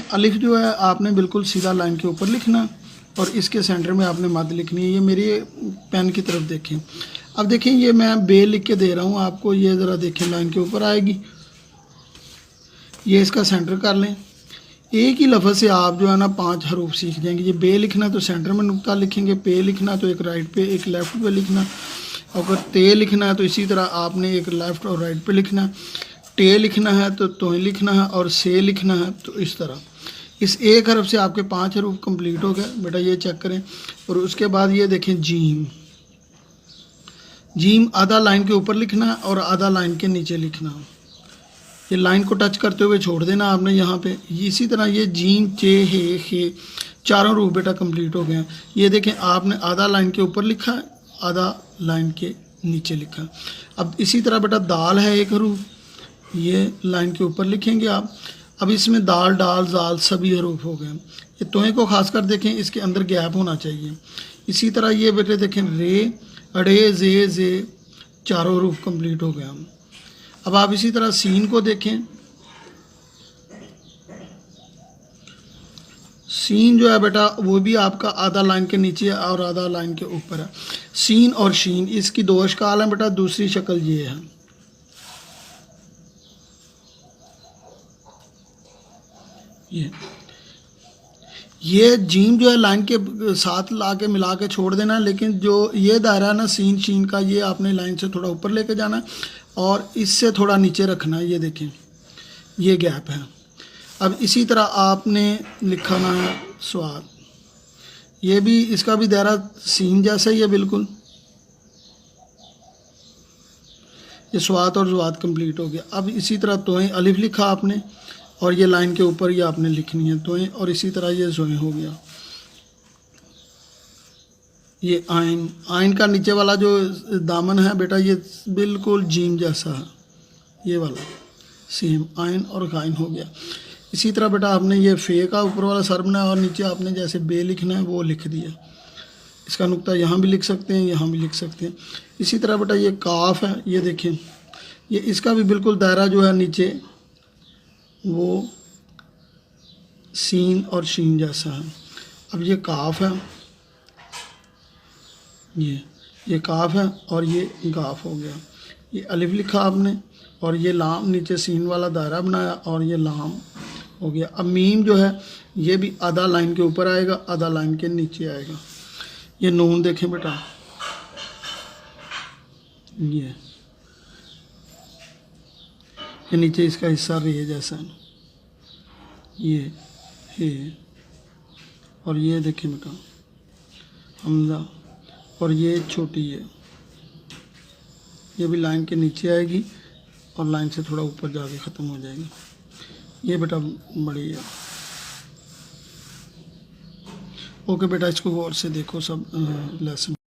अलिफ जो है आपने बिल्कुल सीधा लाइन के ऊपर लिखना और इसके सेंटर में आपने मद लिखनी है। ये मेरी पेन की तरफ देखें। अब देखें ये मैं बे लिख के दे रहा हूँ आपको, ये ज़रा देखें लाइन के ऊपर आएगी। ये इसका सेंटर कर लें। एक ही लफ्ज़ से आप जो है ना 5 हरूफ सीख जाएंगे। ये बे लिखना तो सेंटर में नुक्ता लिखेंगे, पे लिखना तो एक राइट पे एक लेफ़्ट पे लिखना, अगर ते लिखना है तो इसी तरह आपने एक लेफ़्ट और राइट पे लिखना, टे लिखना है तो तोय लिखना है, और से लिखना है तो इस तरह। इस एक हरफ से आपके 5 हरूफ कंप्लीट हो गए बेटा, ये चेक करें। और उसके बाद ये देखें जीम, जीम आधा लाइन के ऊपर लिखना है और आधा लाइन के नीचे लिखना है। ये लाइन को टच करते हुए छोड़ देना आपने यहाँ पे। इसी तरह ये जीम चे हे खे चारों रूफ बेटा कंप्लीट हो गए हैं। ये देखें आपने आधा लाइन के ऊपर लिखा है, आधा लाइन के नीचे लिखा है। अब इसी तरह बेटा दाल है एक हरूफ, ये लाइन के ऊपर लिखेंगे आप। अब इसमें दाल डाल जाल सभी हरूफ हो गए। ये तोय को खासकर देखें, इसके अंदर गैप होना चाहिए। इसी तरह ये बेटे देखें रे अड़े जे चारों हरूफ कंप्लीट हो गए हम। अब आप इसी तरह सीन को देखें। सीन जो है बेटा वो भी आपका आधा लाइन के नीचे और आधा लाइन के ऊपर है। सीन और शीन इसकी 2 अशकाल हैं बेटा। दूसरी शक्ल ये है, ये जीम जो है लाइन के साथ ला के मिला के छोड़ देना है, लेकिन जो ये दायरा है ना सीन शीन का, ये आपने लाइन से थोड़ा ऊपर लेके जाना है और इससे थोड़ा नीचे रखना है। ये देखें ये गैप है। अब इसी तरह आपने लिखाना है स्वाद, ये भी इसका भी दायरा सीन जैसा ही है बिल्कुल। ये स्वाद और जुआद कंप्लीट हो गया। अब इसी तरह तोय अलिफ लिखा आपने और ये लाइन के ऊपर ये आपने लिखनी है तोय, और इसी तरह ये जोय हो गया। ये आइन, आइन का नीचे वाला जो दामन है बेटा ये बिल्कुल जीम जैसा है, ये वाला सेम आइन और गाइन हो गया। इसी तरह बेटा आपने ये फे का ऊपर वाला सर बनाया और नीचे आपने जैसे बे लिखना है वो लिख दिया। इसका नुक्ता यहाँ भी लिख सकते हैं, यहाँ भी लिख सकते हैं। इसी तरह बेटा ये काफ है, ये देखें ये इसका भी बिल्कुल दायरा जो है नीचे वो सीन और शीन जैसा है। अब ये काफ है, ये काफ है और ये गाफ हो गया। ये अलिफ लिखा आपने और ये लाम नीचे सीन वाला दायरा बनाया और ये लाम हो गया। अब मीम जो है ये भी आधा लाइन के ऊपर आएगा, आधा लाइन के नीचे आएगा। ये नून देखें बेटा, ये नीचे इसका हिस्सा रे जैसा है, ये हे, और ये देखें बेटा हमजा, और ये छोटी है, ये भी लाइन के नीचे आएगी और लाइन से थोड़ा ऊपर जाके ख़त्म हो जाएगी। ये बेटा बड़ी है। ओके बेटा, इसको गौर से देखो सब लेसन।